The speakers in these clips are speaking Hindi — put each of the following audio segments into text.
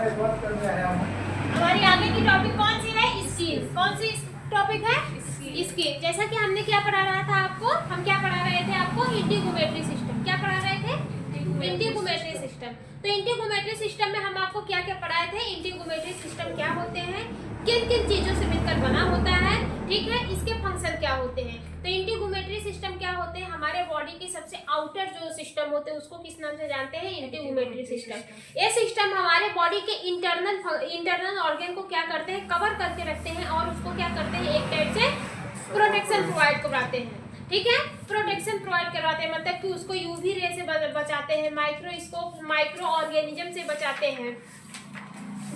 हमारी आगे की टॉपिक कौन सी है? स्किन। कौन सी टॉपिक है? स्किन। जैसा कि हमने क्या पढ़ा रहा था आपको, हम क्या पढ़ा रहे थे आपको? इंटीगोमेट्री सिस्टम। क्या पढ़ा रहे थे? इंटीगोमेट्री सिस्टम। तो इंटीगोमेट्री सिस्टम में हम आपको क्या क्या पढ़ाए थे? इंटीगोमेट्री सिस्टम क्या होते हैं, किन किन चीजों से मिलकर बना होता है, ठीक है, इसके फंक्शन क्या होते हैं। तो इंटीगोमेट्री सिस्टम क्या होते हैं? हमारे बॉडी के सबसे आउटर जो सिस्टम होते हैं उसको किस नाम से जानते हैं? इंटीगोमेट्री सिस्टम। ये सिस्टम हमारे बॉडी के इंटरनल ऑर्गन को क्या करते हैं? कवर करके रखते हैं और उसको क्या करते हैं? एक टाइप से प्रोटेक्शन प्रोवाइड करवाते हैं, ठीक है, प्रोटेक्शन प्रोवाइड करवाते हैं, मतलब कि उसको यूवी रे से बचाते हैं, माइक्रो ऑर्गेनिज्म से बचाते हैं,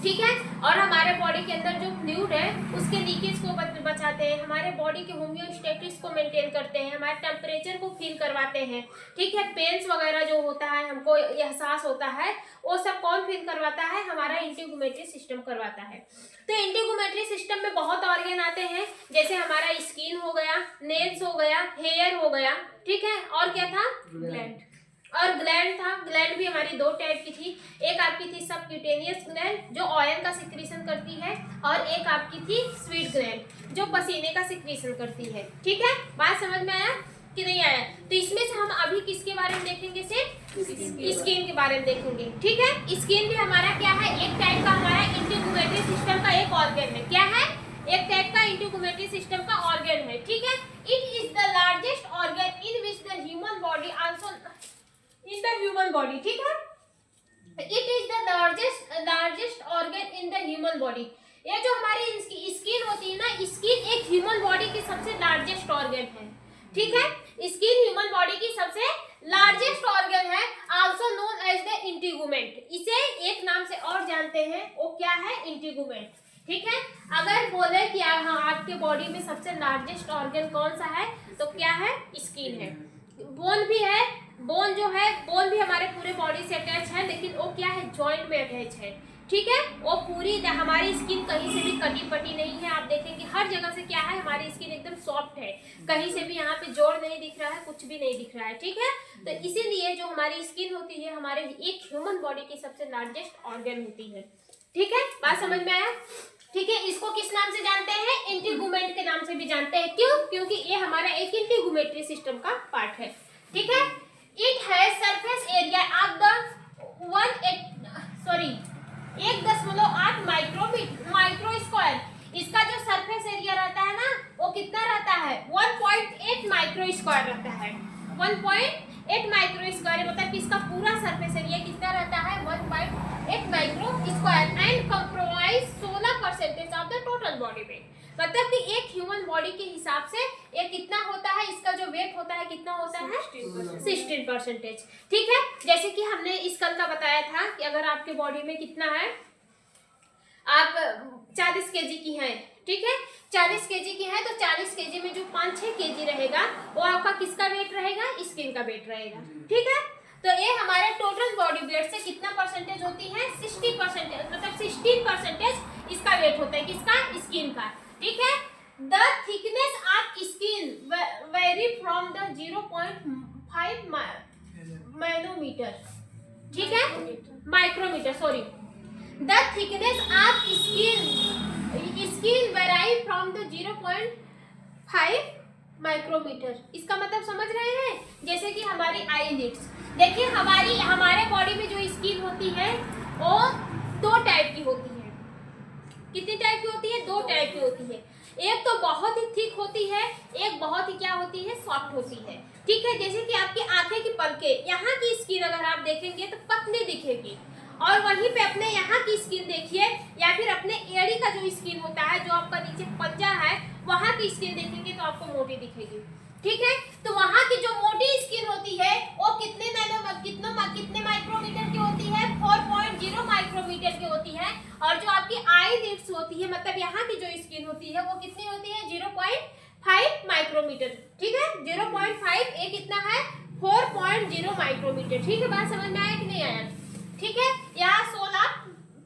ठीक है, और हमारे बॉडी के अंदर जो फ्लूइड है उसके लीकेज को बचाते हैं, हमारे बॉडी के होम्योस्टेटिक्स को मेंटेन करते हैं, हमारे टेम्परेचर को फील करवाते हैं, ठीक है, पेन्स वगैरह जो होता है हमको एहसास होता है वो सब कौन फील करवाता है? हमारा इंटीगोमेट्री सिस्टम करवाता है। तो इंटीगोमेट्री सिस्टम में बहुत ऑर्गन आते हैं, जैसे हमारा स्किन हो गया, नेल्स हो गया, हेयर हो गया, ठीक है, और क्या था? ग्लैंड। और ग्लैंड था। ग्लैंड भी हमारी दो टाइप की थी, एक आपकी थी सबक्यूटेनियस ग्लैंड जो ऑयल का सिक्रीशन करती है, और एक आपकी थी स्वीट ग्लैंड जो पसीने का सिक्रीशन करती है, ठीक है, बात समझ में आया कि नहीं आया? तो इसमें से हम अभी किसके बारे में देखेंगे? सिर्फ स्किन के बारे में देखेंगे, ठीक है। स्किन भी हमारा क्या है? एक टाइप का हमारा इंटीगोमेट्री सिस्टम का एक ऑर्गन है। क्या है? एक टाइप का इंटीगोमेट्री सिस्टम का ऑर्गन है, ठीक है। It is the largest organ in which the human body also in the human body, ठीक है, it is the largest organ in the human body. ये जो हमारी स्किन होती है ना, स्किन एक ह्यूमन बॉडी की सबसे लार्जेस्ट ऑर्गन है, ठीक है, स्किन ह्यूमन बॉडी की सबसे लार्जेस्ट ऑर्गन है, आल्सो नोन एज द इंटीगुमेंट। इसे एक नाम से और जानते हैं, वो क्या है? इंटीगुमेंट, ठीक है। अगर बोले कि हाँ आपके बॉडी में सबसे लार्जेस्ट ऑर्गन कौन सा है, तो क्या है? स्किन है। बोन भी है, बोन जो है, बोन भी हमारे पूरे बॉडी से अटैच है, लेकिन वो क्या है? जॉइंट में अटैच है, ठीक है, वो पूरी हमारी स्किन कहीं से भी कटी पटी नहीं है। आप देखेंगे हर जगह से क्या है, हमारी स्किन एकदम सॉफ्ट है, कहीं से भी यहाँ पे जोड़ नहीं दिख रहा है, कुछ भी नहीं दिख रहा है, ठीक है। तो इसीलिए जो हमारी स्किन होती है हमारे एक ह्यूमन बॉडी की सबसे लार्जेस्ट ऑर्गन होती है, ठीक है, बात समझ में आया? ठीक है, इसको किस नाम से जानते हैं? इंटीगुमेंट के नाम से भी जानते हैं। क्यों? क्योंकि ये हमारा एक इंटीगुमेट्री सिस्टम का पार्ट है, ठीक है। It has surface area of the 1.8 micro square. इसका जो सरफेस एरिया रहता है ना, वो कितना रहता है? 1.8 माइक्रो स्क्वायर रहता है। 1.8 माइक्रो स्क्वायर मतलब कि इसका पूरा सरफेस एरिया कितना रहता है? 1.8 micro square and compromise 16% of the total body weight. मतलब कि एक ह्यूमन बॉडी के हिसाब से ये कितना होता है? इसका जो वेट होता है कितना होता है? 16%, ठीक है। जैसे कि हमने इस कल का बताया था कि अगर आपके बॉडी में कितना है, आप 40 केजी की हैं, ठीक है, 40 केजी की है, तो 40 केजी में जो 5-6 केजी रहेगा वो आपका किसका वेट रहेगा? स्किन का वेट रहेगा, ठीक है। तो ये हमारे टोटल बॉडी वेट से कितना परसेंटेज होती है? 60%, मतलब 16% इसका वेट होता है, किसका? स्किन का, ठीक है। The thickness of skin vary from the 0.5 manometer, ठीक है, micrometer, sorry. The thickness of skin vary from the 0.5 micrometer. इसका मतलब समझ रहे हैं? जैसे कि हमारी आईलिड्स, देखिए हमारे बॉडी में जो स्किन होती है वो 2 टाइप की होती है। कितनी टाइप की होती है? 2 टाइप की होती है। एक तो बहुत ही थिक होती है, एक बहुत ही क्या होती है? सॉफ्ट होती है, ठीक है। जैसे कि आपकी आंखें की पलकें, यहाँ की स्किन अगर आप देखेंगे तो पतली दिखेगी, और वहीं पे अपने यहाँ की स्किन देखिए, या फिर अपने एड़ी का जो स्किन होता है, जो आपका नीचे पंजा है, वहाँ की स्किन देखेंगे तो आपको मोटी दिखेगी, ठीक है। तो वहाँ की जो मोटी स्किन होती है वो कितने माइक्रोमीटर की होती है? 4.0 माइक्रोमीटर की होती है। और जो आपकी आईलिड्स होती है, मतलब यहाँ की जो स्किन होती है, वो कितनी होती है? 0.5 माइक्रोमीटर, ठीक है, 0.5, ये कितना है? 4.0 माइक्रोमीटर, ठीक है, बात समझ में आया कि नहीं आया? ठीक है, यहाँ 16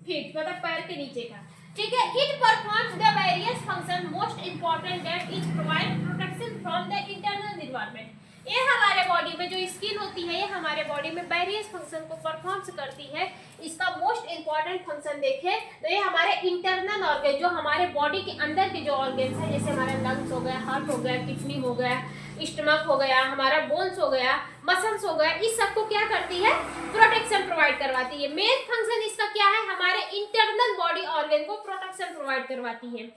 फीट मतलब पैर के नीचे का, ठीक है। It performs the various function, most important that it provide protection from the internal environment. ये हमारे बॉडी में जो स्किन होती है ये हमारे बॉडी में वेरियस फंक्शन को परफॉर्म करती है। इसका मोस्ट इंपॉर्टेंट फंक्शन देखें तो ये हमारे इंटरनल ऑर्गन, जो हमारे बॉडी के अंदर के जो ऑर्गन्स है, जैसे हमारा लंग्स हो गया, हार्ट हो गया, किडनी हो गया, स्टमक हो गया, हमारा बोन्स हो गया, मसल्स हो गया, इस सबको क्या करती है, प्रोटेक्शन प्रोवाइड करवाती है। मेन फंक्शन इसका क्या है, हमारे इंटरनल बॉडी ऑर्गन को प्रोटेक्शन प्रोवाइड करवाती है।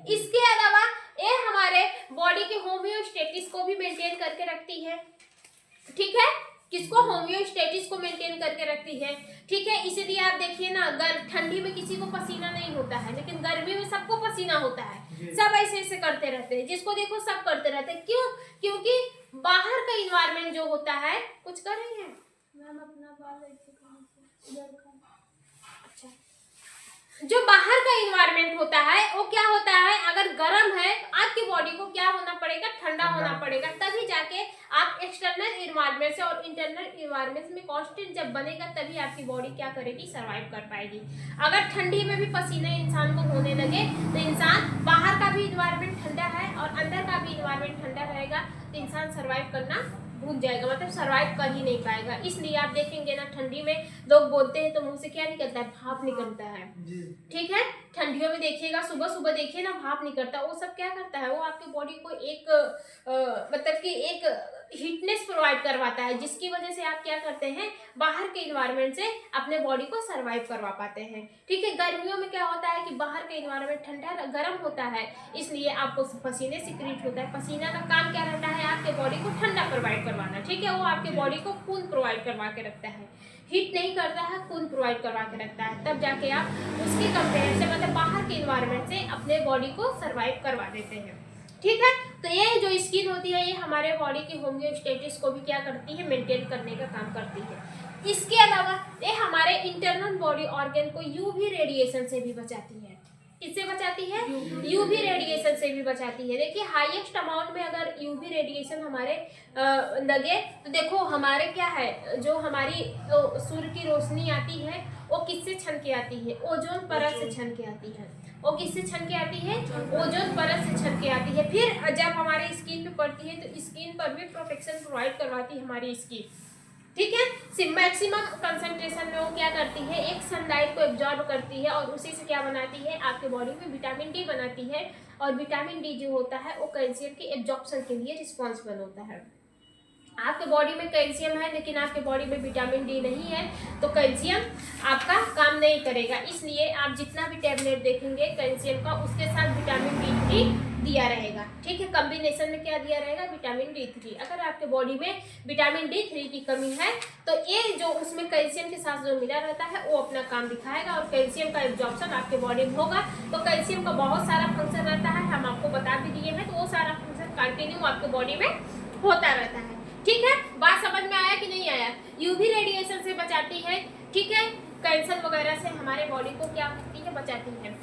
इसके अलावा ये हमारे बॉडी के होम्योस्टेटिस को भी मेंटेन करके रखती है। ठीक है, किसको, होम्योस्टेटिस को मेंटेन करके रखती है। ठीक है, इसीलिए आप देखिए ना, ठंडी में किसी को पसीना नहीं होता है, लेकिन गर्मी में सबको पसीना होता है। सब ऐसे ऐसे करते रहते हैं, जिसको देखो सब करते रहते हैं। क्यों? क्योंकि बाहर का इन्वायरमेंट जो होता है, कुछ कर रही है मैम, अपना बाल ऐसे कहां से इधर का, अच्छा, जो बाहर का इन्वायरमेंट होता है वो क्या होता है, अगर गर्म है आपकी बॉडी को क्या होना पड़ेगा, ठंडा होना पड़ेगा, तभी जाके आप एक्सटर्नल इन्वायरमेंट से और इंटरनल इन्वायरमेंट में कांस्टेंट जब बनेगा तभी आपकी बॉडी क्या करेगी, सरवाइव कर पाएगी। अगर ठंडी में भी पसीना इंसान को होने लगे तो इंसान, बाहर का भी इन्वायरमेंट ठंडा है और अंदर का भी इन्वायरमेंट ठंडा रहेगा तो इंसान सरवाइव करना भूल जाएगा, मतलब सरवाइव कर ही नहीं पाएगा। इसलिए आप देखेंगे ना, ठंडी में लोग बोलते हैं तो मुंह से क्या निकलता है, भाप निकलता है। ठीक है, ठंडियों में देखिएगा, सुबह सुबह देखिए ना, भाप निकलता है। वो सब क्या करता है, वो आपकी बॉडी को एक मतलब कि एक हीटनेस प्रोवाइड करवाता है, जिसकी वजह से आप क्या करते हैं, बाहर के इन्वायरमेंट से अपने बॉडी को सरवाइव करवा पाते हैं। ठीक है, गर्मियों में क्या होता है कि बाहर का इन्वायरमेंट ठंडा गर्म होता है, इसलिए आपको पसीने सिक्रीट होता है। पसीना का काम क्या रहता है, आपके बॉडी को ठंडा प्रोवाइड करवाना। ठीक है, वो आपके बॉडी को खून प्रोवाइड करवा के रखता है, हीट नहीं करता है, खून प्रोवाइड करवा के रखता है। तब जाके आप उसके कंपेयर से, मतलब बाहर के इन्वायरमेंट से अपने बॉडी को सरवाइव करवा देते हैं। ठीक है, तो ये जो स्किन होती है ये हमारे बॉडी की होम्योस्टेटिस को भी क्या करती है, मेंटेन करने का काम करती है। इसके अलावा ये हमारे इंटरनल बॉडी ऑर्गन को यूवी रेडिएशन से भी बचाती है। किससे बचाती है, यूवी रेडिएशन से भी बचाती है। देखिए, हाईएस्ट अमाउंट में अगर यूवी रेडिएशन हमारे लगे तो देखो हमारे क्या है, जो हमारी सूर्य की रोशनी आती है वो किससे छन के आती है, ओजोन परत से छन के आती है। वो किससे छन के आती है, ओजोन परत से छन के आती है। फिर जब हमारे स्किन पे पड़ती है तो स्किन पर भी प्रोटेक्शन प्रोवाइड करवाती है हमारी स्किन। ठीक है, मैक्सिमम कंसंट्रेशन में वो क्या करती है, एक सनलाइट को एब्जॉर्ब करती है और उसी से क्या बनाती है, आपके बॉडी में विटामिन डी बनाती है। और विटामिन डी जो होता है वो कैल्शियम के एब्जॉर्प्शन के लिए रिस्पॉन्सिबल होता है। आपके बॉडी में कैल्शियम है लेकिन आपके बॉडी में विटामिन डी नहीं है तो कैल्शियम आपका काम नहीं करेगा। इसलिए आप जितना भी टैबलेट देखेंगे कैल्शियम का, उसके साथ विटामिन D3 दिया रहेगा। ठीक है, कॉम्बिनेशन में क्या दिया रहेगा, विटामिन D3। अगर आपके बॉडी में विटामिन D3 की कमी है तो ये जो उसमें कैल्शियम के साथ जो मिला रहता है वो अपना काम दिखाएगा और कैल्शियम का एब्जॉर्प्शन आपके बॉडी में होगा। तो कैल्शियम का बहुत सारा फंक्शन रहता है, हम आपको बता भी दिए हैं, तो वो सारा फंक्शन कंटिन्यू आपके बॉडी में होता रहता है। ठीक है, बात समझ में आया कि नहीं आया? यूवी रेडिएशन से बचाती है। ठीक है, कैंसर वगैरह से हमारे बॉडी को क्या करती है, बचाती है।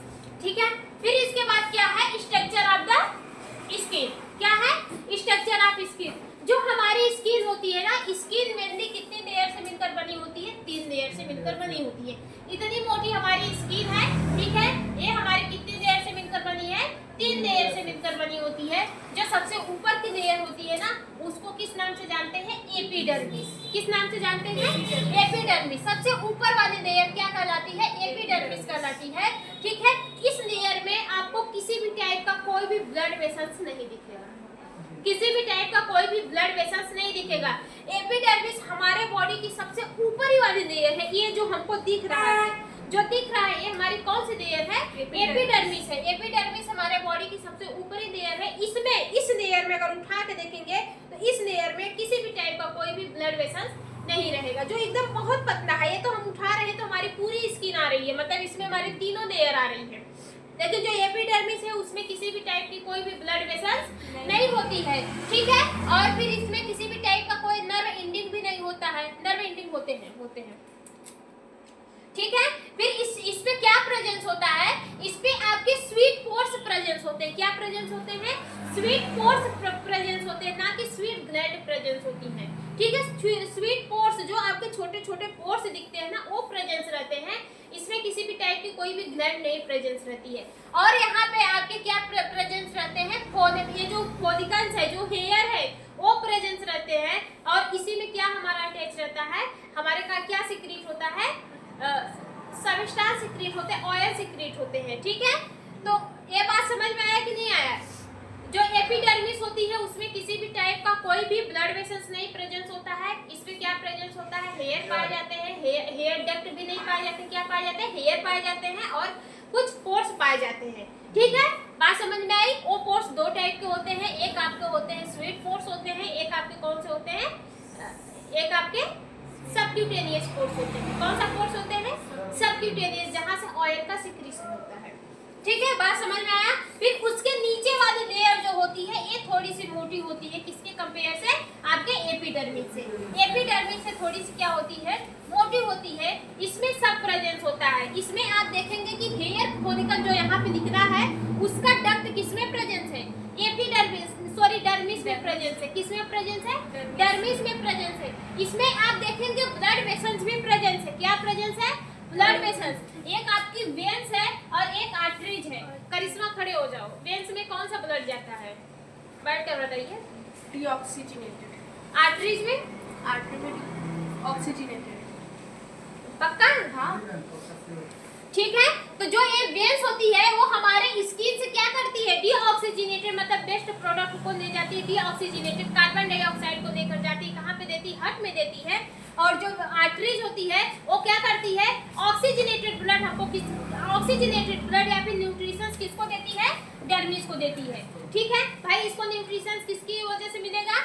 ठीक है, फिर इसके बाद क्या है, स्ट्रक्चर ऑफ द स्किन। क्या है, स्ट्रक्चर ऑफ स्किन। जो हमारी स्किन होती है ना, स्किन मेनली कितनी लेयर से मिलकर बनी होती है, 3 लेयर से मिलकर बनी होती है। इतनी मोटी हमारी स्किन है। ठीक है, ये हमारी कितनी लेयर से मिलकर बनी है, 3 लेयर से मिलकर बनी होती है। जो सबसे ऊपर की लेयर होती है ना, उसको किस नाम से जानते हैं, एपिडर्मिस। किस नाम से जानते हैं, एपिडर्मिस। सबसे ऊपर वाली लेयर क्या कहलाती है, एपिडर्मिस कहलाती है। ठीक है, इस लेयर में आपको किसी भी टाइप का कोई भी ब्लड वेसल्स नहीं दिखेगा, किसी भी टाइप का कोई भी ब्लड वेसल्स नहीं दिखेगा। एपिडर्मिस हमारे बॉडी की सबसे ऊपरी वाली लेयर है। ये जो हमको दिख रहा है, जो दिख रहा है, ये हमारी कौन सी लेयर है, एपिडर्मिस है। एपिडर्मिस हमारे बॉडी की सबसे ऊपरी लेयर है। इसमें, इस लेयर में अगर उठा के देखेंगे तो इस लेयर में किसी भी टाइप का कोई भी ब्लड वेसल्स नहीं रहेगा, जो एकदम बहुत पतला है। ये तो हम उठा रहे हैं तो हमारी पूरी स्किन आ रही है, मतलब इसमें हमारी तीनों लेयर आ रही है। लेकिन जो एपिडर्मिस है उसमें किसी भी टाइप की कोई भी ब्लड वेसल्स नहीं होती है। ठीक है, और फिर इसमें किसी भी टाइप का कोई नर्व एंडिंग भी नहीं होता है। नर्व एंडिंग होते हैं। ठीक है, फिर इस पे क्या प्रेजेंस होता है, इस पे आपके स्वीट पोर्स प्रेजेंस होते हैं। क्या प्रेजेंस होते हैं, स्वीट पोर्स प्रेजेंस होते हैं, ना कि स्वीट ग्लैंड प्रेजेंस होती है। ठीक है, स्वीट पोर्स जो आपके छोटे छोटे पोर्स दिखते हैं ना, वो प्रेजेंस रहते हैं। इसमें किसी भी टाइप की कोई भी ग्लैंड नहीं प्रेजेंस रहती है। और यहाँ पे आपके क्या प्रेजेंस रहते हैं, ये जो फॉलिकल्स है, जो हेयर है, वो प्रेजेंस रहते हैं। और इसी में क्या हमारा अटैच रहता है, हमारे का क्या सिक्रीट होता है, सबस्टांस सिक्रीट होते हैं, ऑयल सिक्रीट होते हैं। ठीक है, तो ये बात समझ में आया कि नहीं आया? जो एपिडर्मिस होती है उसमें किसी भी टाइप का कोई भी ब्लड वेसल्स नहीं प्रेजेंस होता है। इसमें क्या प्रेजेंस होता है, हेयर पाए जाते हैं, हेयर डक्ट भी नहीं पाए जाते, क्या पाए जाते हैं, हेयर पाए जाते हैं और कुछ पोर्स पाए जाते हैं। ठीक है, बात समझ में आई? वो पोर्स दो टाइप के होते हैं, एक आपके होते हैं स्वीट पोर्स होते हैं, एक आपके कौन से होते हैं, एक आपके सबक्यूटेनियस पोर्स होते हैं। कौन सा पोर्स होते हैं, सबक्यूटेनियस, जहां से ऑयल का सिक्रीशन होता है। ठीक है, बात समझ में आया? फिर उसके नीचे वाली लेयर जो होती है ये थोड़ी सी मोटी होती है, किसके कंपेयर से, आपके एपिडर्मिस से। एपिडर्मिस से थोड़ी सी क्या होती है, मोटी होती है। इसमें सब प्रेजेंस होता है। इसमें आप देखेंगे कि हेयर फॉलिकल जो यहाँ पे दिख रहा है उसका डक्ट किसमें प्रेजेंस है, एपिडर्मिस, सॉरी डर्मिस में प्रेजेंस है। किसमें प्रेजेंस है, डर्मिस में प्रेजेंस है। इसमें आप देखेंगे ब्लड वेसल्स में प्रेजेंस है। क्या प्रेजेंस है, ब्लड वेसल्स। एक आपकी वेन्स है और एक आर्टरीज है। करिश्मा खड़े हो जाओ, वेन्स में कौन सा ब्लड जाता है, बैठ कर बताइए। डीऑक्सीजनेटेड। आर्टरीज में, आर्टरी में ऑक्सीजनेटेड। पक्का? हाँ, ठीक है। तो जो ये वेन्स होती है वो हमारे स्किन से क्या करती है, डीऑक्सीजनेटेड मतलब बेस्ट प्रोडक्ट को ले जाती है, डीऑक्सीजनेटेड कार्बन डाइऑक्साइड को लेकर जाती है। कहाँ पे देती है, हार्ट में देती है। और जो आर्टरीज होती है वो क्या करती है, ऑक्सीजनेटेड ब्लड हमको किस, ऑक्सीजनेटेड ब्लड या फिर न्यूट्रिशंस किसको देती है, डर्मिस को देती है। ठीक है भाई, इसको न्यूट्रिशंस किसकी वजह से मिलेगा,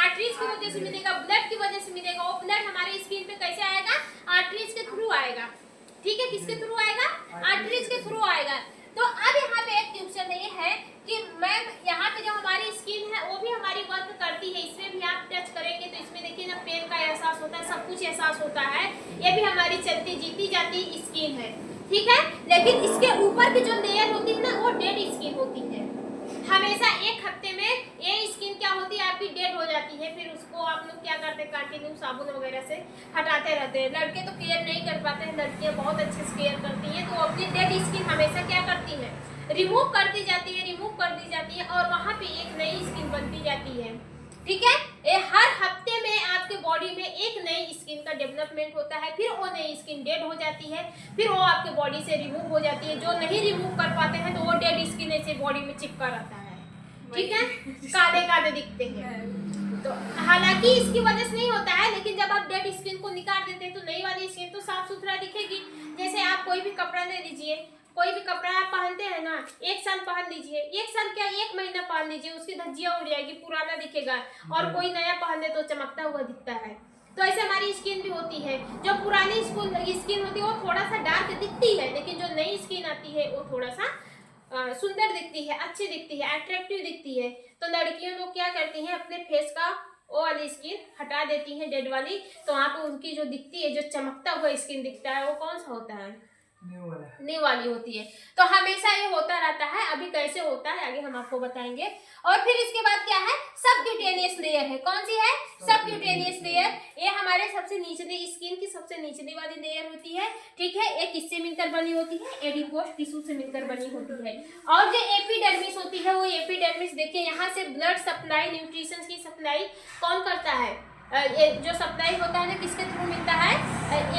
आर्टरीज की वजह से मिलेगा, ब्लड की वजह से मिलेगा। वो ब्लड हमारे स्किन पे कैसे आएगा, आर्टरीज के थ्रू आएगा। ठीक है, किसके थ्रू आएगा, आर्टरीज के थ्रू आएगा। तो अब यहाँ पे एक क्वेश्चन ये है कि मैम यहाँ पे जो हमारी स्किन है वो भी हमारी वर्क करती है, इसमें भी आप टच करेंगे तो इसमें देखिए ना पेन का एहसास होता है, सब कुछ एहसास होता है। ये भी हमारी चलती जीती जाती स्किन है। ठीक है, लेकिन इसके ऊपर की जो लेयर होती है ना वो डेड स्किन होती है। हमेशा एक हफ्ते में ये स्किन क्या होती है, आपकी डेड हो जाती है। फिर उसको आप लोग क्या करते हैं, कंटिन्यू साबुन वगैरह से हटाते रहते हैं। लड़के तो केयर नहीं कर पाते हैं, लड़कियां बहुत अच्छे से केयर करती हैं। तो अपनी डेड स्किन हमेशा क्या करती है, रिमूव करती जाती है, रिमूव कर दी जाती है और वहाँ पे एक नई स्किन बनती जाती है। ठीक है, ये हर हफ्ते में आपके बॉडी में एक नई स्किन का डेवलपमेंट होता है। फिर वो नई स्किन डेड हो जाती है, फिर वो आपके बॉडी से रिमूव हो जाती है। जो नहीं रिमूव कर पाते हैं तो वो डेड स्किन ऐसे बॉडी में चिपका रहता है। ठीक है, काले काले दिखते हैं। तो हालांकि इसकी वजह से नहीं होता है, लेकिन जब आप डेड स्किन को निकाल देते हैं तो नई वाली स्किन तो साफ सुथरा दिखेगी। जैसे आप कोई भी कपड़ा ले लीजिए, कोई भी कपड़ा आप पहनते हैं ना, एक साल पहन लीजिए, एक साल क्या एक महीना पहन लीजिए, उसकी धज्जियां उड़ जाएगी, पुराना दिखेगा। और कोई नया पहन ले तो चमकता हुआ दिखता है। तो ऐसे हमारी स्किन भी होती है। जो पुरानी स्किन होती है वो थोड़ा सा डार्क दिखती है, लेकिन जो नई स्किन आती है वो थोड़ा सा सुंदर दिखती है, अच्छी दिखती है, अट्रैक्टिव दिखती है। तो लड़कियों लोग क्या करती हैं, अपने फेस का वो वाली स्किन हटा देती हैं डेड वाली, तो वहाँ पे उनकी जो दिखती है, जो चमकता हुआ स्किन दिखता है, वो कौन सा होता है, न्यू वाली होती है। तो हमेशा ये होता रहता है। अभी कैसे होता है आगे हम आपको बताएंगे। और फिर इसके बाद क्या है, सबक्यूटेनियस लेयर है। कौन सी है, सबक्यूटेनियस लेयर। ये हमारे सबसे निचली स्किन की सबसे निचली वाली लेयर होती है। ठीक है, एक किससे मिलकर बनी होती है, एडिपोस टिश्यू से मिलकर बनी होती है। और जो एपिडर्मिस होती है वो एपिडर्मिस देखिए यहाँ से ब्लड सप्लाई, न्यूट्रिशन की सप्लाई कौन करता है, ये जो सप्लाई होता है ना किसके थ्रू मिलता है,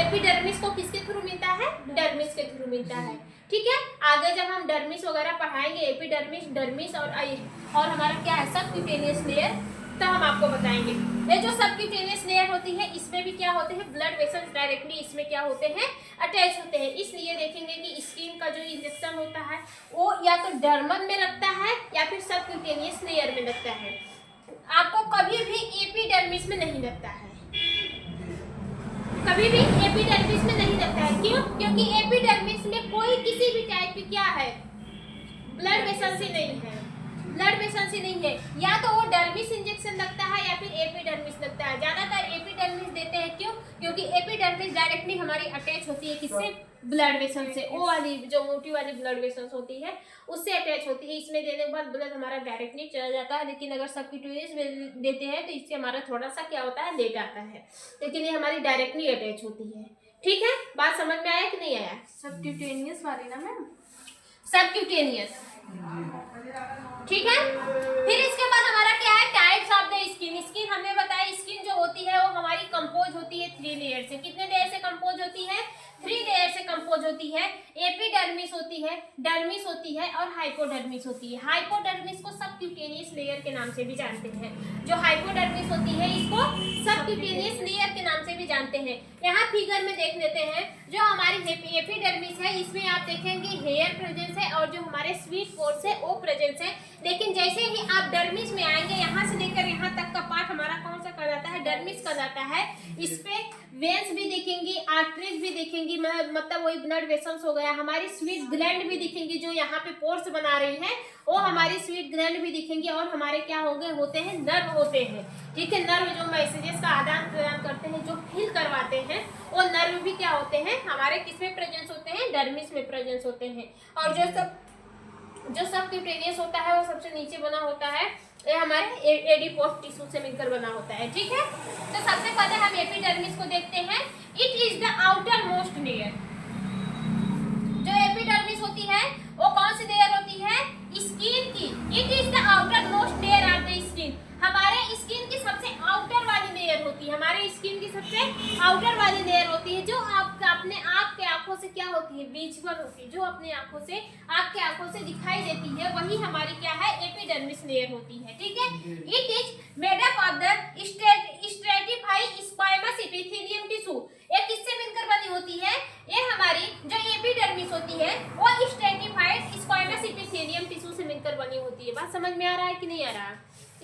एपिडर्मिस को किसके थ्रू मिलता है, डर्मिस के थ्रू मिलता है। ठीक है, आगे जब हम डर्मिस वगैरह पढ़ाएंगे, एपिडर्मिस, डर्मिस और हमारा क्या है सबक्यूटेनियस लेयर, तो हम आपको बताएंगे। ये जो सबक्यूटेनियस लेयर होती है इसमें भी क्या होते हैं, ब्लड वेसल्स डायरेक्टली इसमें क्या होते हैं, अटैच होते हैं। इसलिए देखेंगे कि स्किन का जो इंजेक्शन होता है वो या तो डर्मन में लगता है या फिर सबक्यूटेनियस लेयर में लगता है। आपको कभी भी एपिडर्मिस में नहीं लगता है, कभी भी एपिडर्मिस में नहीं लगता है। क्यों, क्योंकि एपिडर्मिस में कोई किसी भी टाइप की क्या है, ब्लड वेसल से नहीं है, ब्लड वेसल से नहीं है। या तो वो डर्मिस इंजेक्शन लगता है या फिर एपिडर्मिस लगता है। ज्यादातर एपिडर्मिस देते हैं, क्यों, क्योंकि एपिडर्मिस डायरेक्टली हमारी अटैच होती है किससे, ब्लड वेसल से। वो वाली जो मोटी वाली ब्लड वेसल्स होती है उससे अटैच होती है। इसमें देने के बाद ब्लड हमारा डायरेक्टली चला जाता है। लेकिन अगर सबक्यूटेनियस में देते हैं तो इससे हमारा थोड़ा सा क्या होता है, लेट आता है, लेकिन ये हमारी डायरेक्टली अटैच होती है। ठीक है, बात समझ में आया कि नहीं आया, सबक्यूटेनियस वाली ना मैम, सबक्यूटेनियस, ठीक है। फिर इसके बाद हमारा क्या है, types of the skin. Skin हमने बताया स्किन जो होती है वो हमारी कंपोज होती है 3 लेयर से। कितने लेयर से कंपोज होती है? 3 लेयर से कंपोज होती है। एपिडर्मिस होती है, डर्मिस होती है और हाइपोडर्मिस होती है। हाइपोडर्मिस को सबक्यूटेनियस लेयर के नाम से भी जानते हैं। जो हाइपोडर्मिस होती है इसको सबक्यूटेनियस लेयर के नाम से भी जानते हैं। यहाँ फिगर में देख लेते हैं, जो हमारी एपिडर्मिस है इसमें आप देखेंगे हेयर प्रेजेंस है और जो हमारे स्वीट पोर्स है वो प्रेजेंस है। लेकिन जैसे ही आप डर्मिस में आएंगे, यहाँ से लेकर यहाँ तक का पार्ट हमारा कौन सा कहलाता है? डर्मिस कहलाता है। इस पे वेन्स भी दिखेंगी, आर्टरीज भी दिखेंगी, मतलब वही ब्लड वेसल्स हो गया। हमारी स्वीट ग्लैंड भी दिखेंगी, जो यहाँ पे पोर्स बना रही है वो हमारी स्वीट ग्लैंड भी दिखेंगी। और हमारे क्या होंगे, होते हैं नर्व होते हैं, ठीक है। नर्व जो मैसेजेस का आदान प्रदान करते हैं, जो फील करवाते हैं, वो नर्व भी क्या होते हैं हमारे किसमें प्रेजेंस होते हैं? डर्मिस में प्रेजेंस होते हैं। और जो सबक्यूटेनियस होता है वो सबसे नीचे बना होता है, ये हमारे एडिपोस टिश्यू से मिलकर बना होता है, ठीक है। तो सबसे पहले हम एपिडर्मिस को देखते हैं। It is the outer most layer. जो एपिडर्मिस होती है वो कौन सी लेयर होती है? स्किन की। It is the outer most layer of the skin. हमारे स्किन की सबसे आउटर वाली लेयर होती है, हमारे स्किन की सबसे आउटर वाली लेयर होती है, जो आपका अपने आप के आंखों से क्या होती है? विजुअल होती है, जो अपने आंखों से आपके आंखों से दिखाई देती है, वही हमारी क्या है? एपिडर्मिस लेयर होती है, ठीक है। It is made up of the stratified squamous epithelium tissue. ये किससे मिलकर बनी होती है? ये हमारी जो एपिडर्मिस होती है वो स्ट्रेटिफाइड स्क्वामस एपिथेलियम टिश्यू से मिलकर बनी होती है। बात समझ में आ रहा है कि नहीं आ रहा?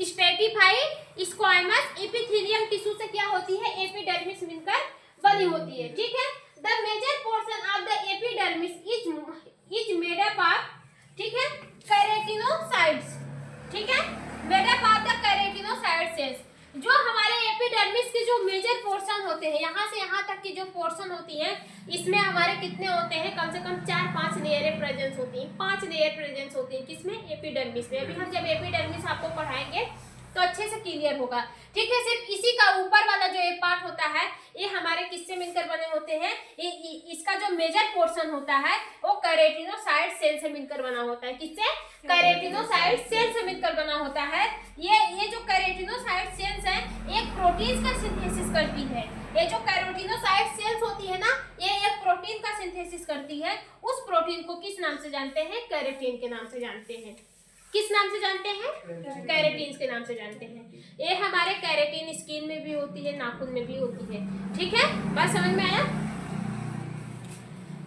स्ट्रेटिफाइड स्क्वामस एपिथेलियम टिश्यू से क्या होती है? एपिडर्मिस मिलकर बनी होती है, ठीक है। The major portion of the epidermis is made up of, ठीक है, केराटिनोसाइट्स, ठीक है, made up of the keratinocyte cells. जो हमारे एपिडर्मिस के जो मेजर पोर्शन होते हैं, यहाँ से यहाँ तक की जो पोर्शन होती है, इसमें हमारे कितने होते हैं? कम से कम 4-5 लेयर प्रेजेंस होती हैं। 5 लेयर प्रेजेंस होती हैं किसमें? एपिडर्मिस में। अभी हम जब एपिडर्मिस आपको पढ़ाएंगे तो अच्छे से क्लियर होगा, ठीक है। सिर्फ इसी का ऊपर वाला जो ये पार्ट होता है ये हमारे किससे मिलकर बने होते हैं? इसका जो मेजर पोर्शन होता है वो केराटिनोसाइट सेल से मिलकर बना होता है। किससे? केराटिनोसाइट सेल से मिलकर बना होता है। ये जो केराटिनोसाइट सेल्स है एक प्रोटीन का सिंथेसिस करती है। ये जो केराटिनोसाइट सेल्स होती है ना, ये एक प्रोटीन का सिंथेसिस करती है। उस प्रोटीन को किस नाम से जानते हैं? केराटिन के नाम से जानते हैं। किस नाम से जानते हैं? केराटिन के नाम से जानते हैं। ये हमारे केराटिन स्किन में भी होती है, नाखून में भी होती है, ठीक है। बात समझ में आया?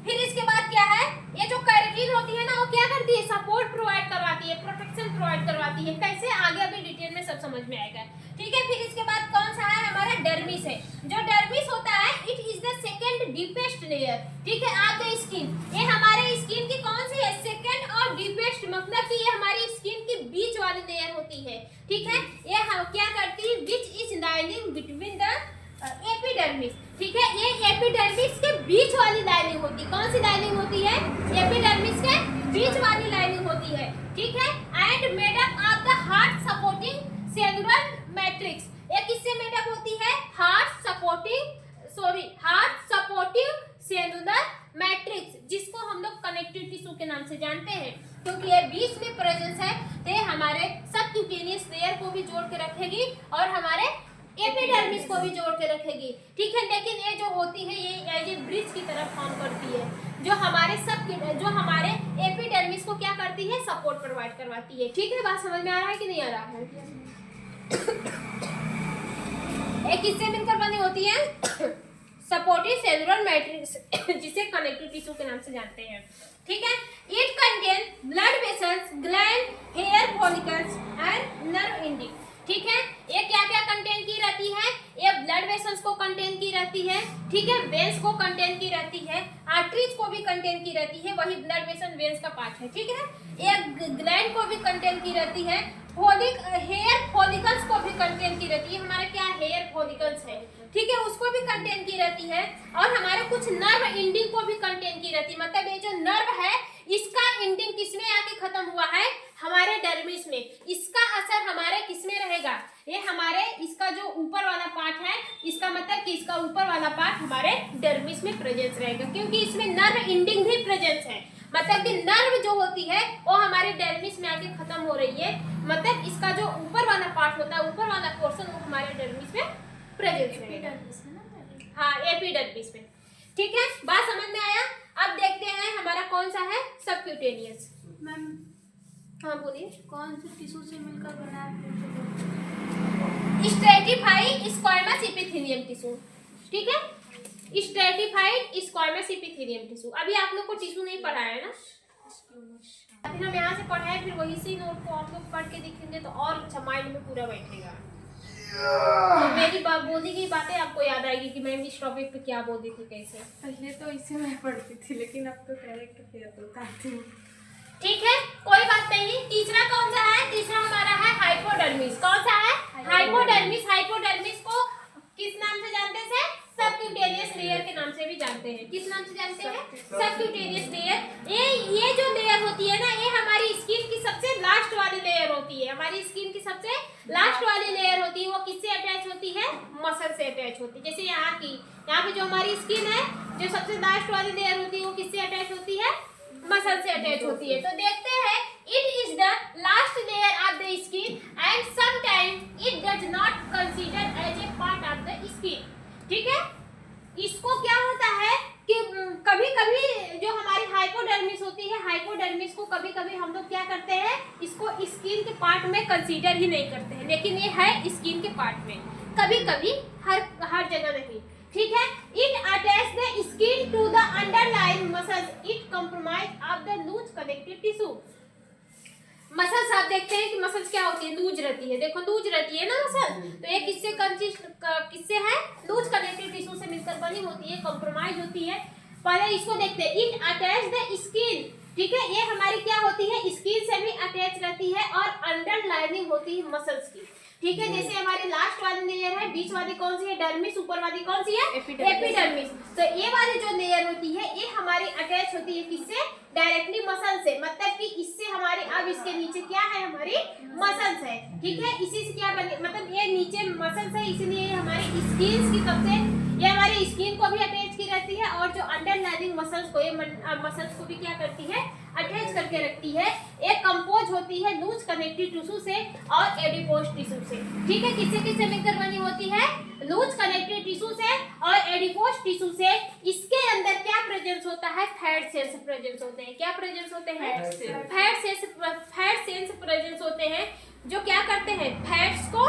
फिर इसके बाद क्या है? ये जो केराटिन होती है ना वो क्या करती है? सपोर्ट प्रोवाइड करवाती है, प्रोटेक्शन प्रोवाइड करवाती है। कैसे? आगे अभी डिटेल में सब समझ में आएगा, ठीक है। फिर इसके बाद कौन सा है? हमारा डर्मिस है। जो डर्मिस होता है it is the second deepest layer, ठीक है, ऑफ द स्किन। ये हमारे स्किन की कौन सी है? सेकंड और डीपेस्ट, मतलब कि ये हमारी स्किन की बीच वाली लेयर होती है, ठीक है। ये क्या करती है? Which is lining between the epidermis, ठीक है। ये एपिडर्मिस के बीच वाली लाइनिंग होती है। कौन सी लाइनिंग होती है? एपिडर्मिस के बीच वाली लाइनिंग होती है, ठीक है। And made up of the heart supporting cellular matrix. ये किससे मेड अप होती है? हार्ट सपोर्टिव सेलुलर मैट्रिक्स, जिसको हम लोग कनेक्टिव टिश्यू के नाम से जानते हैं, क्योंकि ये बीच में प्रेजेंस है। तो हमारे सबक्यूटेनियस लेयर को भी जोड़ के रखेगी और हमारे एपिडर्मिस को भी जोड़ के रखेगी, ठीक है। लेकिन ये जो होती है ये एज ए ब्रिज की तरह फॉर्म करती है, जो हमारे एपिडर्मिस को क्या करती है? सपोर्ट प्रोवाइड करवाती है, ठीक है। बात समझ में आ रहा है कि नहीं आ रहा है? एक किससे मिलकर बनी होती है? सपोर्टिव सेलुलर मैट्रिक्स, जिसे कनेक्टिव टिश्यू के नाम से जानते हैं, ठीक है। It contain blood vessels, gland, hair follicles and nerve ending, ठीक है। ये क्या क्या कंटेन की रहती है? ये ब्लड वेसल्स को कंटेन की रहती है, ठीक है, वेन्स को कंटेन की रहती है, आर्टरीज को भी कंटेन की रहती है, वही ब्लड वेसल वेन्स का पार्ट है, ठीक है। ये ग्लैंड को भी कंटेन की रहती है, हेयर फॉलिकल्स को भी कंटेन की रहती है। हमारा क्या हेयर फॉलिकल्स है, ठीक है, उसको भी कंटेन की रहती है। और हमारे कुछ नर्व एंडिंग को भी कंटेन की रहती है। मतलब ये जो नर्व है इसका एंडिंग किसमें आके खत्म हुआ है? हमारे डर्मिस में। इसका असर हमारे किसमें रहेगा? ये हमारे इसका जो ऊपर वाला पार्ट है, इसका मतलब कि इसका ऊपर वाला पार्ट हमारे डर्मिस में प्रेजेंस रहेगा, क्योंकि इसमें नर्व एंडिंग भी प्रेजेंस है। मतलब कि नर्व जो होती है वो हमारे डर्मिस में आके खत्म हो रही है, मतलब इसका जो ऊपर वाला पार्ट होता है, ऊपर वाला पोर्शन वो हमारे डर्मिस में प्रेजेंट है। हाँ, एपिडर्मिस में। ठीक है, बात समझ में आया। अब देखते हैं हमारा कौन सा है, सबक्यूटेनियस। मैम हाँ बोलिए। कौन से टिश्यू से मिलकर बना है? Stratified squamous epithelium tissue. ठीक है, स्ट्रेटिफाइड स्क्वामस एपिथेलियम टिश्यू। अभी आप लोग को टिश्यू नहीं पढ़ाया है ना, फिर हम यहाँ से पढ़ाए, फिर वही से नोट को आप लोग पढ़ के देखेंगे तो और अच्छा माइंड में पूरा बैठेगा। तो मेरी बोली की बातें आपको याद आएगी कि मैं इस टॉपिक पे क्या बोल रही थी, कैसे। पहले तो इसे मैं पढ़ती थी, लेकिन अब तो डायरेक्ट फेयर बताती हूँ। ठीक है, कोई बात नहीं। तीसरा कौन सा है? तीसरा हमारा है हाइपोडर्मिस। कौन सा है? हाइपोडर्मिस। हाइपोडर्मिस को किस नाम से जानते हैं? सबक्यूटेनियस लेयर के नाम से भी जानते हैं। किस नाम से जानते हैं? Subcutaneous layer. ये जो लेयर होती है ना, ये हमारी स्किन की सबसे लास्ट वाली लेयर होती है। हमारी स्किन की सबसे लास्ट वाली लेयर होती है, वो किससे अटैच होती है? मसल से अटैच होती है। जैसे यहाँ पे जो हमारी स्किन है, जो सबसे लास्ट वाली लेयर होती है, वो किससे अटैच होती है? मसल से अटैच होती है। तो देखते हैं, it is the last layer of the skin and sometime it does not consider as a part of the skin. ठीक है, इसको क्या होता है कि कभी कभी जो हमारी हाइपोडर्मिस होती है, हाइपोडर्मिस को कभी कभी हम लोग क्या करते हैं, इसको स्किन के पार्ट में कंसीडर ही नहीं करते हैं, लेकिन ये है स्किन के पार्ट में, कभी कभी हर जगह नहीं। ठीक है, it attach the skin to the underlying muscles, it compromise of the loose connective tissue. Muscles आप देखते हैं कि मसल्स क्या होती है? लूज रहती है। देखो लूज रहती है ना मसल, तो ये किससे है? लूज कनेक्टिव टिश्यू से मिलकर बनी होती है, कंप्रोमाइज होती है। पहले इसको देखते हैं, इट अटैच द स्किन। ठीक है, ये हमारी क्या होती है? स्किन से भी अटैच रहती है और अंडरलाइनिंग होती है मसल्स की। ठीक है, जैसे हमारी लास्ट वाली लेयर है, बीच वाली कौन सी है? डर्मिस। ऊपर वाली कौन सी है? एपिडर्मिस। तो ये वाली जो लेयर होती है, ये हमारी अटैच होती है किससे? डायरेक्टली मसल से। मतलब कि इससे हमारे, अब इसके नीचे क्या है? हमारी मसल्स है। ठीक है, इसी से क्या बने, मतलब ये नीचे मसल्स है, इसीलिए हमारी स्किन की सबसे, ये हमारी स्किन को भी अटैच की रहती है और जो अंडरलाइनिंग मसल्स को, ये मसल्स को भी क्या करती है? अटैच करके रखती है। एक कंपोज होती है लूज कनेक्टिव टिश्यू से और एडिपोज टिश्यू से। ठीक है, किससे मिलकर बनी होती है? लूज कनेक्टिव टिश्यू से और एडिपोज टिश्यू से। इसके अंदर क्या प्रेजेंस होता है? फैट सेल्स प्रेजेंस होते हैं। क्या प्रेजेंस होते हैं? फैट सेल्स प्रेजेंस होते हैं, जो क्या करते हैं? फैट्स को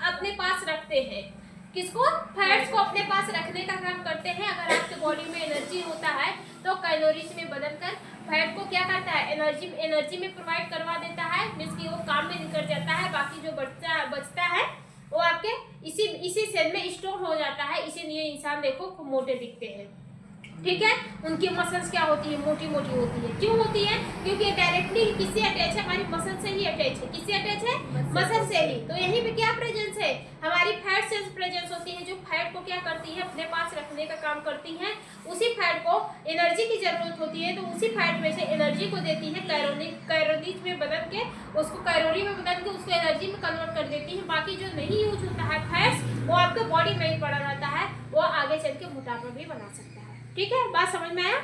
अपने पास रखते हैं। किसको? फैट्स को अपने पास रखने का काम करते हैं। अगर आपके बॉडी में एनर्जी होता है तो कैलोरीज में बदलकर फैट को क्या करता है? एनर्जी में प्रोवाइड करवा देता है, मींस कि वो काम में निकल जाता है। बाकी जो बचता है वो आपके इसी सेल में स्टोर हो जाता है। इसीलिए इंसान देखो खूब मोटे दिखते हैं। ठीक है, उनकी मसल्स क्या होती है? मोटी मोटी होती है। क्यों होती है? क्योंकि डायरेक्टली किससे अटैच है? हमारी मसल से ही अटैच है। किससे अटैच है? मसल से ही। तो यहीं पे क्या प्रेजेंस है? हमारी फैट सेल्स प्रेजेंस होती है, जो फैट को क्या करती है? अपने पास रखने का काम करती है। उसी फैट को एनर्जी की जरूरत होती है, तो उसी फैट में से एनर्जी को देती है कैलोरीज में बदल के, उसको कैलोरी में बदल के उसको एनर्जी में कन्वर्ट कर देती है। बाकी जो नहीं यूज होता है फैट्स, वो आपके बॉडी में ही पड़ा रहता है, वो आगे चल के मोटापा भी बना सकता है। ठीक है, बात समझ में आया?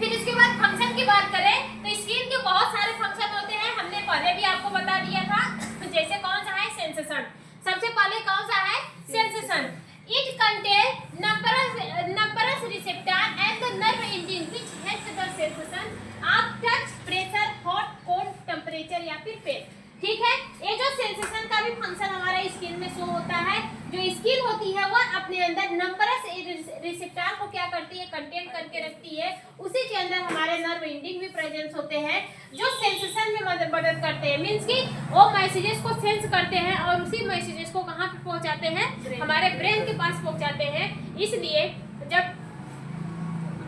फिर इसके बाद फंक्शन की बात करें तो स्किन के बहुत सारे फंक्शन होते हैं, हमने पहले भी आपको बता दिया था। जैसे कौन सा है? सेंसेशन। सबसे पहले कौन सा है? Sensation. It contain numbers receptor and the nerve ending which help the sensation of touch, pressure, hot, cold, temperature या फिर पेन। ठीक है, ये जो सेंसेशन का भी फंक्शन हमारा स्किन में शो होता है। जो स्किन होती है वो अपने अंदर नंबरस रिसेप्टर को क्या करती है? कंटेन करके रखती है। उसी के अंदर हमारे नर्व एंडिंग भी प्रेजेंस होते हैं, जो सेंसेशन में मदद करते हैं। मींस कि वो मैसेजेस को सेंस करते हैं और उसी मैसेजेस को कहाँ पे पहुंचाते हैं? हमारे ब्रेन के पास पहुंचाते हैं। इसलिए जब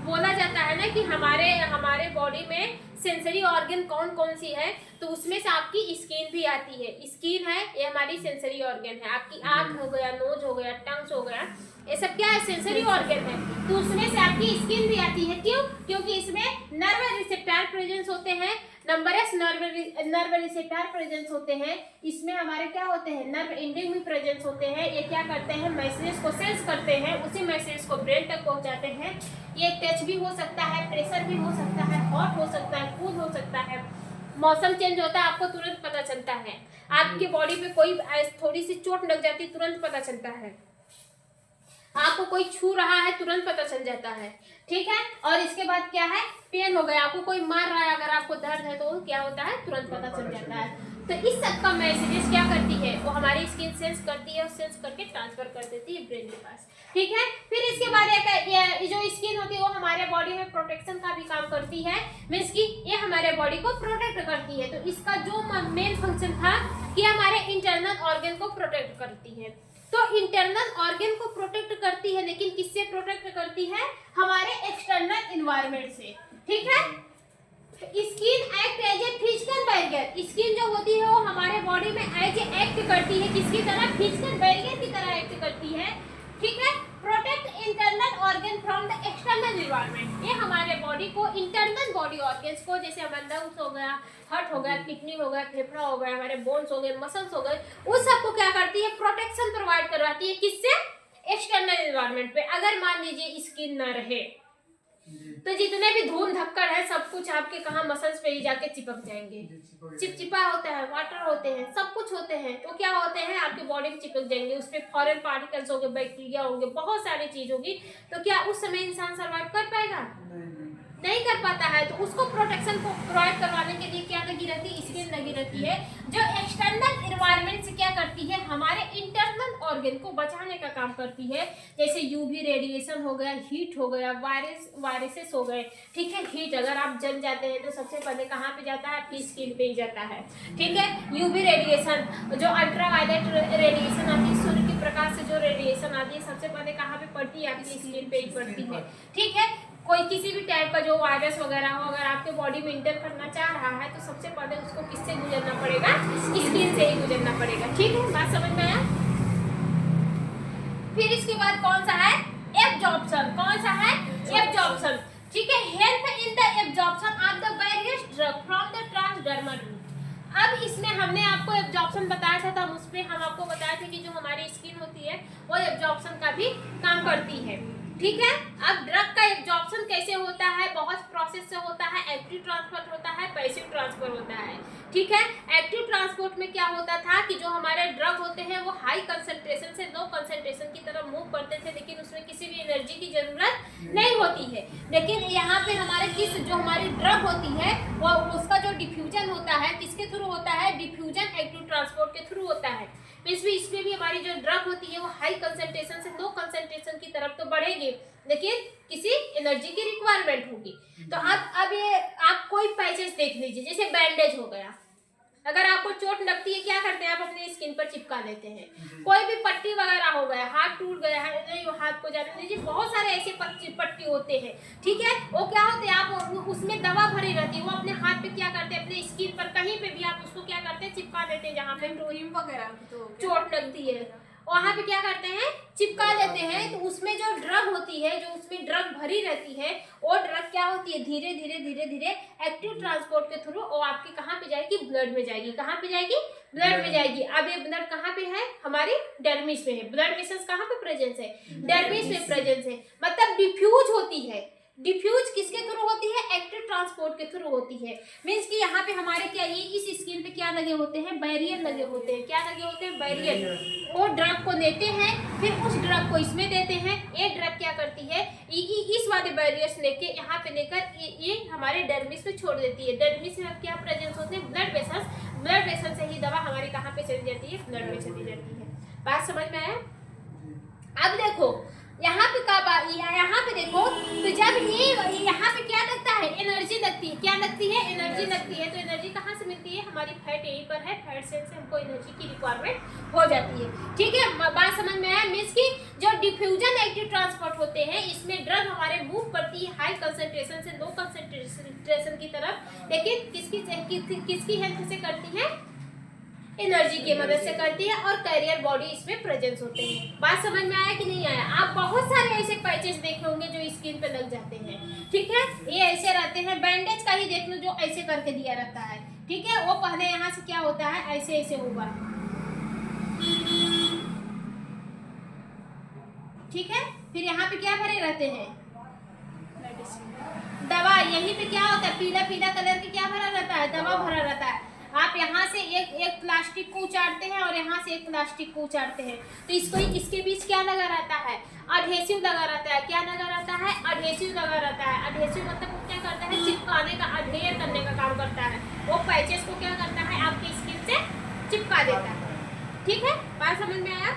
बोला जाता है ना कि हमारे बॉडी में सेंसरी ऑर्गन कौन कौन सी है, तो उसमें से आपकी स्किन भी आती है। स्किन है, ये हमारी सेंसरी ऑर्गन है। आपकी आँख हो गया, नोज हो गया, टंग्स हो गया, ये सब क्या है? सेंसरी ऑर्गन है। तो उसमें से आपकी स्किन भी आती है। क्यों? क्योंकि इसमें नर्व रिसेप्टर प्रेजेंस होते हैं। नंबरलेस नर्व रिसेप्टर प्रेजेंस होते हैं, इसमें हमारे क्या होते हैं, नर्व एंडिंग भी प्रेजेंस होते हैं। ये क्या करते हैं, मैसेज को सेंस करते हैं, उसी मैसेज को ब्रेन तक पहुंचाते हैं। ये टच भी हो सकता है, प्रेशर भी हो सकता है, हॉट हो सकता है, कूल हो सकता है, मौसम चेंज होता है आपको तुरंत पता चलता है, आपकी बॉडी पे कोई थोड़ी सी चोट लग जाती है तुरंत पता चलता है, आपको कोई छू रहा है तुरंत पता चल जाता है, ठीक है। और इसके बाद क्या है, पेन हो गया, आपको कोई मार रहा है, अगर आपको दर्द है तो क्या होता है, तुरंत पता चल जाता है। तो इस सब का मैसेजेस क्या करती है, वो हमारी स्किन सेंस करती है और सेंस करके ट्रांसफर कर देती है ब्रेन के पास, ठीक है। फिर इसके बाद ये जो स्किन होती है वो हमारे बॉडी में प्रोटेक्शन का भी काम करती है, मीन्स कि ये हमारे बॉडी को प्रोटेक्ट करती है। तो इसका जो मेन फंक्शन था कि हमारे इंटरनल ऑर्गन को प्रोटेक्ट करती है। तो इंटरनल ऑर्गन को प्रोटेक्ट करती है, लेकिन किससे प्रोटेक्ट करती है, हमारे एक्सटर्नल एनवायरनमेंट से, ठीक है। Skin act as a physical barrier, skin जो होती है वो हमारे बॉडी में एज ए एक्ट करती है, किसकी तरह, फिजिकल बैरियर की तरह एक्ट करती है, ठीक है। Protect internal organ from the external environment, ये हमारे बॉडी को इंटरनल बॉडी ऑर्गन्स को, जैसे हमारा लंग्स हो गया, हार्ट हो गया, किडनी हो गया, फेफड़ा हो गया, हमारे बोन्स हो गए, मसल्स हो गए, उस सबको क्या करती है, प्रोटेक्शन प्रोवाइड करवाती है, किससे, एक्सटर्नल एनवायरनमेंट पे। अगर मान लीजिए स्किन ना रहे तो जितने भी धूल धक्कड़ है सब कुछ आपके कहाँ मसल्स पे ही जाके चिपक जाएंगे, चिपचिपा होता है, वाटर होते हैं, सब कुछ होते हैं, तो क्या होते हैं आपके बॉडी में चिपक जाएंगे, उस पर फॉरेन पार्टिकल्स होंगे, बैक्टीरिया होंगे, बहुत सारी चीज होगी, तो क्या उस समय इंसान सर्वाइव कर पाएगा, नहीं कर पाता है। तो उसको प्रोटेक्शन को प्रोवाइड करवाने के लिए क्या लगी रहती है, स्किन लगी रहती है, जो एक्सटर्नल एनवायरनमेंट से क्या करती है, हमारे इंटरनल ऑर्गन को बचाने का काम करती है। जैसे यूवी रेडिएशन हो गया, हीट हो गया, वायरसेस हो गए, ठीक है। हीट अगर आप जल जाते हैं तो सबसे पहले कहाँ पे जाता है, आपकी स्किन पे ही जाता है, ठीक है। यूवी रेडिएशन, जो अल्ट्रावायलेट रेडिएशन आती है, सूर्य के प्रकाश से जो रेडिएशन आती है सबसे पहले कहाँ पे पड़ती है, आपकी स्किन पे ही पड़ती है, ठीक है। कोई किसी भी टाइप का जो वायरस वगैरह हो, अगर आपके बॉडी में इंटर करना चाह रहा है तो सबसे पहले उसको किससे गुजरना पड़ेगा, स्किन से ही गुजरना पड़ेगा, ठीक है, बात समझ में आया। फिर इसके बाद कौन सा है, एब्जॉर्प्शन, कौन सा है, एब्जॉर्प्शन, ठीक है। Help in the absorption of the various drug from the transdermal route. अब इसमें हमने आपको एब्जॉर्प्शन बताया था, तब उस पर हम आपको बताए थे कि जो हमारी स्किन होती है वो एब्जॉर्प्शन का भी काम करती है, ठीक है। अब ड्रग का एब्जॉर्प्शन कैसे होता है, बहुत प्रोसेस से होता है, एक्टिव ट्रांसपोर्ट होता है, पैसिव ट्रांसफर होता है, ठीक है। एक्टिव ट्रांसपोर्ट में क्या होता था कि जो हमारे ड्रग होते हैं वो हाई कंसंट्रेशन से लो कंसंट्रेशन की तरफ मूव करते थे, लेकिन उसमें किसी भी एनर्जी की जरूरत नहीं होती है। लेकिन यहाँ पे हमारे जो हमारी ड्रग होती है वो उसका जो डिफ्यूजन होता है किसके थ्रू होता है, डिफ्यूजन एक्टिव ट्रांसपोर्ट के थ्रू होता है। इसमें भी हमारी जो ड्रग होती है वो हाई कंसंट्रेशन से लो कंसंट्रेशन की तरफ तो बढ़ेगी, लेकिन किसी एनर्जी की रिक्वायरमेंट होगी। तो अब ये आप कोई पैचेस देख लीजिए, जैसे बैंडेज हो गया, अगर आपको चोट लगती है क्या करते हैं, आप अपनी स्किन पर चिपका लेते हैं। कोई भी पट्टी वगैरह हो गया, हाथ टूट गया है, नहीं हाथ को जाने दीजिए, बहुत सारे ऐसे पट्टी होते हैं, ठीक है। वो क्या होते हैं, आप उसमें दवा भरी रहती है, वो अपने हाथ पे क्या करते हैं, अपने स्किन पर कहीं पे भी आप उसको क्या करते हैं, चिपका देते हैं, जहाँ पे क्रीम वगैरह तो चोट लगती है वहाँ पे क्या करते हैं, चिपका देते हैं। तो उसमें जो ड्रग होती है, जो उसमें ड्रग भरी रहती है, वो ड्रग क्या होती है, धीरे धीरे धीरे धीरे एक्टिव ट्रांसपोर्ट के थ्रू वो आपकी कहाँ पे जाएगी, ब्लड में जाएगी। कहाँ पे जाएगी, ब्लड में जाएगी। अब ये ब्लड कहाँ पे है, हमारी डर्मिस में है। ब्लड वेसल्स कहाँ पे प्रेजेंस है, डर्मिस में प्रेजेंस है, मतलब डिफ्यूज होती है। डिफ्यूज किसके थ्रू होती है, एक्टिव ट्रांसपोर्ट के थ्रू होती है। मीन्स कि यहाँ पे हमारे क्या, ये इस स्किन पे क्या लगे होते हैं, बैरियर लगे होते हैं। क्या लगे होते हैं, बैरियर। वो ड्रग को लेते हैं, फिर उस ड्रग को इसमें देते हैं। ये ड्रग क्या करती है, इस वाले बैरियर्स लेके यहाँ पे लेकर ये हमारे डर्मिस में छोड़ देती है। डर्मिस में क्या प्रेजेंस होते हैं, ब्लड वेसल्स। ब्लड वेसल से ही दवा हमारी कहाँ पे चली जाती है, ब्लड में चली जाती है। बात समझ में आया। अब देखो यहाँ पे यहाँ पे देखो, तो जब ये यहाँ पे क्या लगता है, एनर्जी लगती है। क्या लगती है, एनर्जी लगती है। तो एनर्जी कहाँ से मिलती है, हमारी फैट यहीं पर है, फैट सेल से हमको एनर्जी की रिक्वायरमेंट हो जाती है, ठीक है। बात समझ में आया। मीन्स की जो डिफ्यूजन एक्टिव ट्रांसपोर्ट होते हैं, इसमें ड्रग हमारे मूव करती है हाई कंसंट्रेशन से लो कंसंट्रेशन की तरफ, लेकिन किसकी हेल्प से करती है, एनर्जी की मदद से करती है और कैरियर बॉडी इसमें प्रेजेंस होते हैं। बात समझ में आया कि नहीं आया? आप बहुत सारे ऐसे पैचेस देखे होंगे जो स्किन पे लग जाते हैं, ठीक है। ये ऐसे रहते हैं, बैंडेज का ही देख लो जो ऐसे करके दिया रहता है, ठीक है। वो पहले यहाँ से क्या होता है, ऐसे ऐसे होगा, ठीक है। फिर यहाँ पे क्या भरे रहते हैं, दवा। यहीं पे क्या होता है, पीला पीला कलर की क्या भरा रहता है, दवा भरा रहता है। आप यहाँ से एक प्लास्टिक को उचाड़ते हैं और यहाँ से एक प्लास्टिक को उचाड़ते हैं, तो इसके बीच क्या लगा रहता है, अडहेसिव लगा रहता है। क्या लगा रहता है, अडहेसिव लगा रहता है। अडहेसिव मतलब वो क्या करता है, चिपकाने का, अडहेयर करने का काम करता है। वो पैचेस को क्या करता है, आपकी स्किन से चिपका देता है, ठीक है। बात समझ में आया?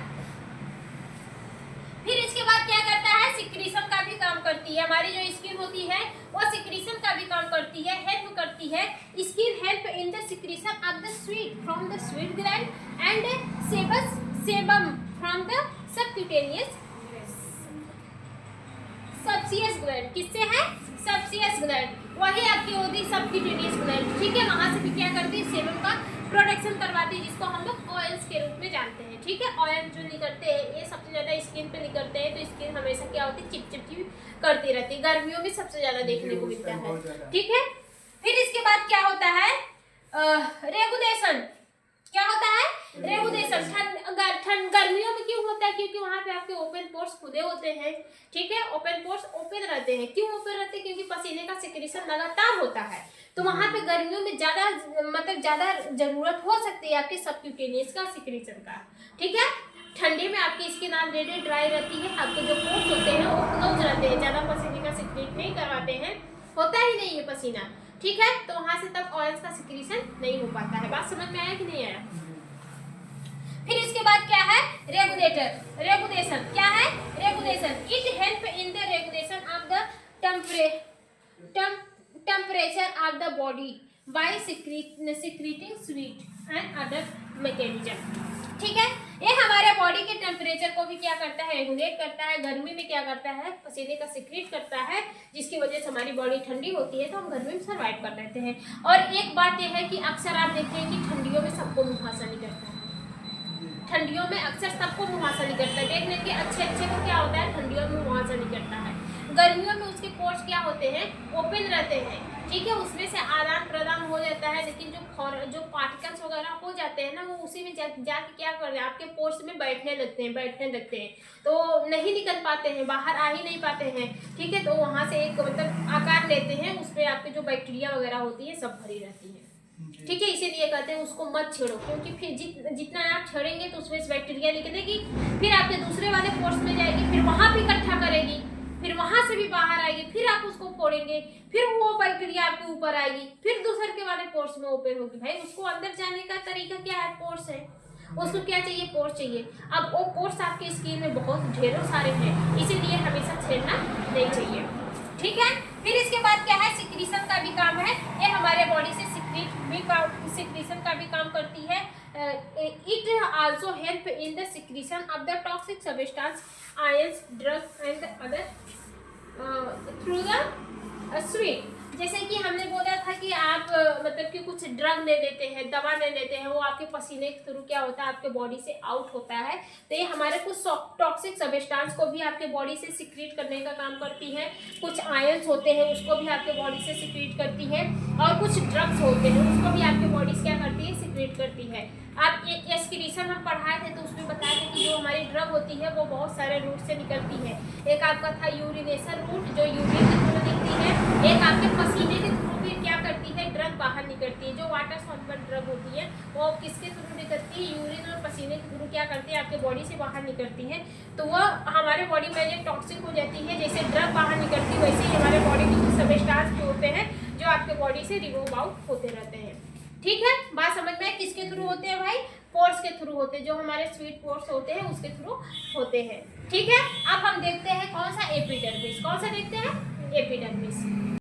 फिर इसके बाद क्या करता है, सिक्रीशन का भी काम करती है। हमारी जो स्किन होती है वो सिक्रीशन का भी काम करती है, हेल्प करती है। Skin help in the secretion of the sweat from the sweat gland and sebum from the subcutaneous sebaceous gland. किससे है, सबसियस ग्लैंड, वही आपकी होती है सबक्यूटेनियस ग्लैंड, ठीक है। वहां से भी क्या करती है, सेबम का प्रोडक्शन करवाती है, जिसको हम लोग ऑयल्स के रूप में जानते हैं, ठीक है। ऑयल जो निकलते हैं ये सबसे ज़्यादा स्किन पे निकलते हैं, तो स्किन हमेशा क्या होती है, चिपचिप करती रहती है। गर्मियों में सबसे ज़्यादा देखने को मिलता है, ठीक है। फिर इसके बाद क्या होता है, रेगुलेशन। क्या होता है, रेगुलेशन। गर्मियों में क्यों होता है, क्योंकि वहाँ पे आपके ओपन पोर्स खुले होते हैं, ठीक है। ओपन पोर्स ओपन रहते हैं। क्यों ओपन रहते हैं, क्योंकि पसीने का सिक्रीशन लगातार होता है, तो वहाँ पे गर्मियों में ज़्यादा जरूरत हो सकती है आपके सबक्यूटेनियस का सिक्रीशन का, ठीक है। ठंडी में आपकी स्किन ऑलरेडी ड्राई रहती है, आपके जो पोर्स होते हैं वो क्लोज रहते हैं, ज़्यादा पसीने का सिक्रीट नहीं करवाते हैं, होता ही नहीं है पसीना, ठीक है। तो वहाँ से तब ऑयल्स का सिक्रीशन नहीं हो पाता है। बात समझ में आया कि नहीं आया? फिर इसके बाद क्या है, रेगुलेटर। रेगुलेशन क्या है, regulation. It help in the regulation of the temperature of the body by secreting sweet and other mechanism, ठीक है। ये हमारे बॉडी के टेम्परेचर को भी क्या करता है, रेगुलेट करता है। गर्मी में क्या करता है, पसीने का सिक्रीट करता है, जिसकी वजह से हमारी बॉडी ठंडी होती है, तो हम गर्मी में सर्वाइव कर लेते हैं। और एक बात यह है कि अक्सर आप देखेंगे ठंडियों में सबको मुहासा नहीं करता है, ठंडियों में अक्सर सबको मुहासा नहीं करता है। देख लेंगे अच्छे को क्या होता है, ठंडियों में मुहासा नहीं करता है। गर्मियों में उसके पोर्स क्या होते हैं, ओपन रहते हैं, ठीक है। उसमें से आदान प्रदान हो जाता है, लेकिन जो पार्टिकल्स वगैरह हो जाते हैं ना, वो उसी में जाके क्या कर रहे हैं, आपके पोर्स में बैठने लगते हैं, तो नहीं निकल पाते हैं, बाहर आ ही नहीं पाते हैं, ठीक है। तो वहाँ से एक मतलब आकार लेते हैं, उसमें आपके जो बैक्टीरिया वगैरह होती है सब भरी रहती है, ठीक है। इसीलिए कहते हैं उसको मत छेड़ो, क्योंकि फिर जितना आप छेड़ेंगे तो उसमें से बैक्टीरिया निकलेगी, फिर आपके दूसरे वाले पोर्स में जाएगी, फिर वहाँ भी इकट्ठा करेगी, फिर वहाँ से भी बाहर आएगी, फिर आप उसको फोड़ेंगे, फिर वो बैक्टीरिया आपके ऊपर आएगी, फिर दूसरे के वाले पोर्स में ओपन होगी। भाई उसको अंदर जाने का तरीका क्या है, पोर्स है, उसको क्या चाहिए, पोर्स चाहिए। अब वो पोर्स आपके स्किन में बहुत ढेरों सारे हैं, इसीलिए हमेशा छेड़ना नहीं चाहिए, ठीक है। फिर इसके बाद क्या है, सिक्रीशन का भी काम है। ये हमारे बॉडी से सिक्रीशन का भी काम करती है। It also help in the secretion of the toxic substance, ions, drug and other through the sweet. जैसे कि हमने बोला था कि आप मतलब कि कुछ ड्रग ले लेते हैं, दवा ले लेते हैं, वो आपके पसीने के थ्रू क्या होता है, आपके बॉडी से आउट होता है, तो ये हमारे कुछ टॉक्सिक सब्सटेंस को भी आपके बॉडी से सिक्रीट करने का काम करती है। कुछ आयंस होते हैं उसको भी आपके बॉडी से सिक्रीट करती है, और कुछ ड्रग्स होते हैं उसको भी आपके बॉडी से क्या करती है, सिक्रीट करती है। आप एक्सक्रीशन हम पढ़ाए थे तो उसमें बताया था कि जो हमारी ड्रग होती है वो बहुत सारे रूट से निकलती है। एक आपका था यूरिनेशन रूट, जो यूरिन के थ्रू निकलती है। एक आपके पसीने के थ्रू भी क्या करती है, ड्रग बाहर निकलती है। जो वाटर सॉल्युबल ड्रग होती है वो किसके थ्रू निकलती है, यूरिन और पसीने के थ्रू क्या करती है, आपके बॉडी से बाहर निकलती है। तो वो हमारे बॉडी में ये टॉक्सिक हो जाती है। जैसे ड्रग बाहर निकलती है वैसे ही हमारे बॉडी के कुछ सब्सटेंस होते हैं जो आपके बॉडी से रिमूव आउट होते रहते हैं, ठीक है। बात समझ में, किसके थ्रू होते हैं भाई, पोर्स के थ्रू होते हैं, जो हमारे स्वीट पोर्स होते हैं उसके थ्रू होते हैं, ठीक है। अब हम देखते हैं कौन सा, एपिडर्मिस। कौन सा देखते हैं, एपिडर्मिस।